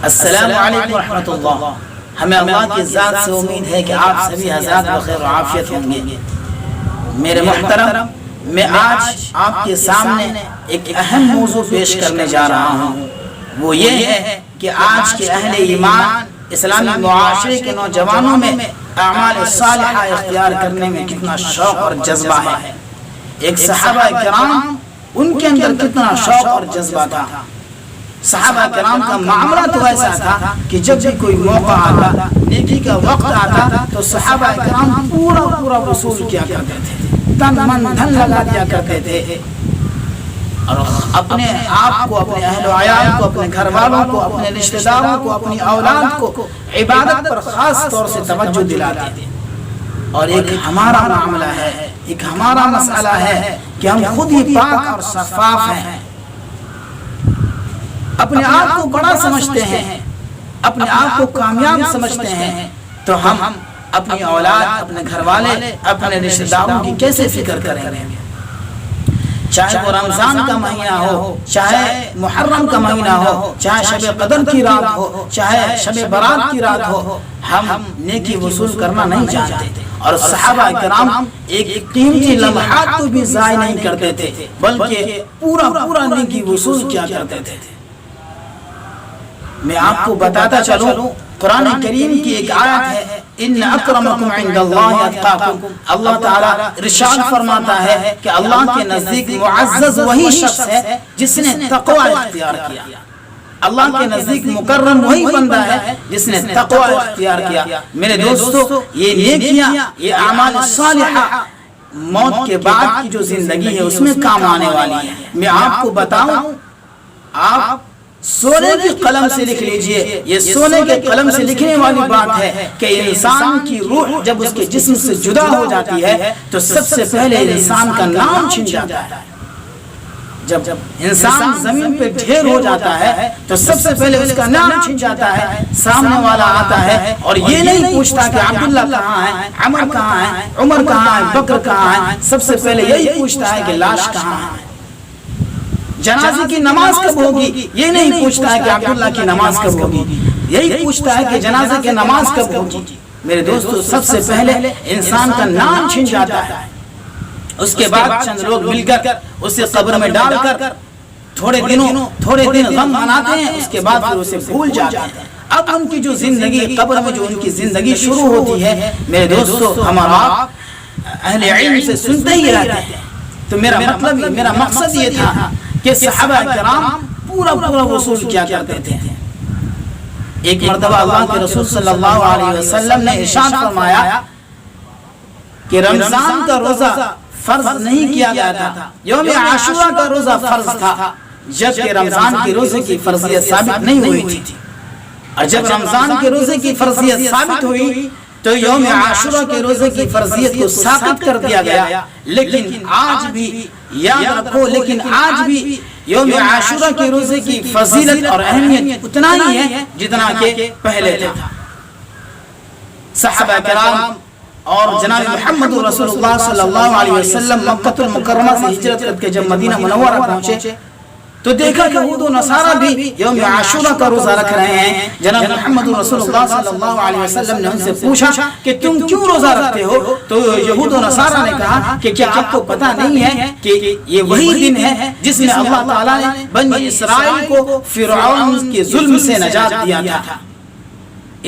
السلام علیکم ورحمۃ اللہ۔ ہمیں اللہ کی ذات سے امید ہے کہ آپ سبھی حضرات بخیر و عافیت ہوں گے۔ میرے محترم، میں آج آپ کے سامنے ایک اہم موضوع پیش کرنے جا رہا ہوں۔ وہ یہ ہے کہ آج کے اہل ایمان اسلامی معاشرے کے نوجوانوں میں اعمال صالحہ اختیار کرنے میں کتنا شوق اور جذبہ ہے۔ ایک صحابہ کرام، ان کے اندر کتنا شوق اور جذبہ تھا۔ صحابہ کرام کا معاملہ تو ایسا تھا کہ جب بھی کوئی موقع آتا، نیکی کا وقت آتا، تو صحابہ کرام پورا وصول کیا کرتے تھے، تن من دھن لگا دیا کرتے تھے، اور اپنے آپ کو، اپنے اہل و عیال کو، اپنے گھر والوں کو، اپنے رشتہ داروں کو، اپنی اولاد کو عبادت پر خاص طور سے توجہ دلاتے تھے۔ اور ایک ہمارا معاملہ ہے، ایک ہمارا مسئلہ ہے کہ ہم خود ہی پاک اور شفاف ہیں، اپنے آپ کو بڑا سمجھتے ہیں، اپنے آپ کو کامیاب سمجھتے ہیں، تو ہم اپنی اولاد، اپنے گھر والے، اپنے رشتہ داروں کی کیسے فکر کریں گے؟ چاہے وہ رمضان کا مہینہ ہو، چاہے محرم کا مہینہ ہو، چاہے شب قدر کی رات ہو، چاہے شب برات کی رات ہو، ہم نیکی وصول کرنا نہیں جانتے۔ اور صحابہ کرام ایک قیمتی لمحات کو بھی ضائع نہیں کرتے تھے، بلکہ پورا نیکی وصول کیا کرتے تھے۔ میں آپ کو بتاتا چلوں، قرآن کریم کی ایک آیت ہے، ان اکرمکم عند اللہ اتقاکم۔ اللہ تعالیٰ ارشاد فرماتا ہے کہ اللہ کے نزدیک معزز وہی شخص ہے جس نے تقوی اختیار کیا۔ اللہ کے نزدیک مکرم وہی بندہ ہے جس نے تقوی اختیار کیا۔ میرے دوستو، یہ نیکیاں، یہ اعمال صالحہ موت کے بعد کی جو زندگی ہے اس میں کام آنے والی ہے۔ میں آپ کو بتاؤں، آپ سونے کی قلم سے لکھ لیجئے، یہ سونے کے قلم سے لکھنے والی بات ہے کہ انسان کی روح جب اس کے جسم سے جدا ہو جاتی ہے تو سب سے پہلے انسان کا نام چھن جاتا ہے۔ جب انسان زمین پہ ڈھیر ہو جاتا ہے تو سب سے پہلے اس کا نام چھن جاتا ہے، سامنے والا آتا ہے اور یہ نہیں پوچھتا کہ عبداللہ کہاں ہے، عمر کہاں ہے، عمر کہاں ہے، بکر کہاں ہے، سب سے پہلے یہی پوچھتا ہے کہ لاش کہاں ہے، جنازے کی نماز کب ہوگی، یہ نہیں پوچھتا ہے کہ عبداللہ کی نماز کب ہوگی، یہی پوچھتا ہے کہ جنازے کی نماز کب ہوگی۔ میرے دوستو، سب سے پہلے انسان کا نام چھن جاتا ہے، اس کے بعد چند لوگ مل کر اسے قبر میں ڈال کر تھوڑے دن غم مناتے ہیں، اس کے بعد پھر اسے بھول جاتے ہیں۔ اب ان کی جو زندگی، قبر میں جو ان کی زندگی شروع ہوتی ہے، میرے دوستو، ہمارا اہل علم سے سنتے ہی رہتے ہیں۔ تو میرا مقصد یہ تھا کہ صحابہ کرام پورا وصول کیا کرتے تھے۔ ایک مرتبہ اللہ کے رسول صلی اللہ علیہ وسلم نے ارشاد فرمایا کہ رمضان کا روزہ فرض نہیں کیا گیا تھا، یوم عاشورہ کا روزہ فرض تھا، جبکہ رمضان کے روزے کی فرضیت ثابت نہیں ہوئی تھی۔ اور جب رمضان کے روزے کی فرضیت ثابت ہوئی تو یوم عاشورہ کے روزے کی فرضیت کو ثابت کر دیا گیا۔ لیکن آج بھی یاد رکھو، آج بھی یوم عاشورہ کے روزے کی فضیلت اور اہمیت اتنا ہی ہے جتنا کہ پہلے تھا۔ صحابہ کرام اور جناب محمد رسول اللہ صلی اللہ علیہ وسلم مکہ المکرمہ سے ہجرت کر کے جب مدینہ منورہ پہنچے تو دیکھا کہ یہود و نصارہ بھی یوم عاشورہ کا روزہ رکھ رہے ہیں۔ جناب محمد رسول اللہ صلی اللہ علیہ وسلم نے ان سے پوچھا کہ تم کیوں روزہ رکھتے ہو؟ تو یہود و نصارہ نے کہا کہ کیا آپ کو پتہ نہیں ہے کہ یہ وہی دن ہے جس میں اللہ تعالیٰ نے بنی اسرائیل کو فرعون کے ظلم سے نجات دیا تھا۔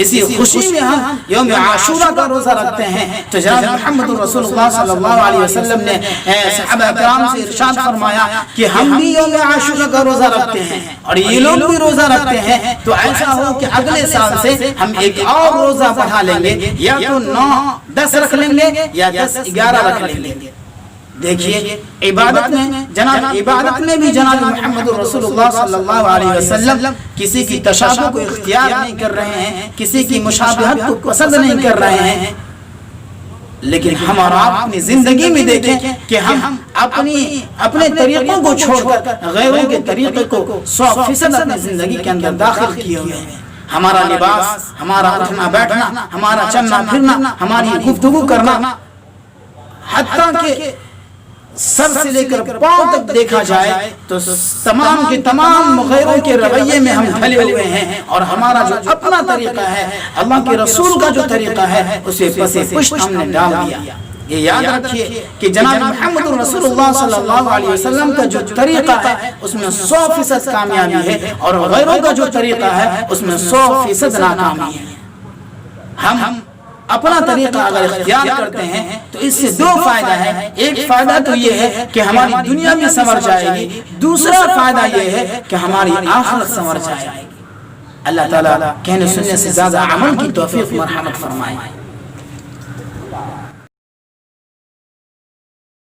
اسی خوشی میں ہم یوم عاشورہ کا روزہ رکھتے ہیں۔ تو جناب محمد رسول اللہ صلی اللہ علیہ وسلم نے صحابہ کرام سے ارشاد فرمایا کہ ہم بھی یوم عاشورہ کا روزہ رکھتے ہیں اور یہ لوگ بھی روزہ رکھتے ہیں، تو ایسا ہو کہ اگلے سال سے ہم ایک اور روزہ بڑھا لیں گے، یا تو 9-10 رکھ لیں گے یا 10-11 رکھ لیں گے۔ دیکھیے، عبادت میں بھی جناب محمد رسول اللہ صلی اللہ علیہ وسلم کسی کی تشابہ کو اختیار نہیں کر رہے ہیں، کسی کی مشابہت کو پسند نہیں کر رہے ہیں، لیکن ہم اور آپ اپنی زندگی میں دیکھیں کہ ہم اپنے طریقوں کو چھوڑ کر غیروں کے طریقے کو 100% اپنی زندگی کے اندر داخل کیے ہوئے ہیں۔ ہمارا لباس، ہمارا اٹھنا بیٹھنا، ہمارا چلنا پھرنا، ہماری گفتگو کرنا، حتیٰ کہ سر سے لے کر پاؤں تک دیکھا جائے تو تمام کے تمام غیروں کے رویے میں ہم ڈھلے ہوئے ہیں، اور ہمارا جو اپنا طریقہ ہے، اللہ کے رسول کا جو طریقہ ہے، اسے پس پشت ہم نے ڈال دیا۔ یہ یاد رکھیے کہ جناب محمد رسول اللہ صلی اللہ علیہ وسلم کا جو طریقہ ہے اس میں 100% کامیابی ہے، اور غیروں کا جو طریقہ ہے اس میں 100% ناکامی ہے۔ ہم اپنا طریقہ اگر اختیار کرتے ہیں تو اس سے دو فائدہ ہے۔ ایک فائدہ تو یہ ہے کہ ہماری دنیا بھی سنور جائے گی، دوسرا فائدہ یہ ہے کہ ہماری آخرت سنور جائے گی۔ اللہ تعالیٰ کہنے سننے سے زیادہ عمل کی توفیق مرحمت فرمائے۔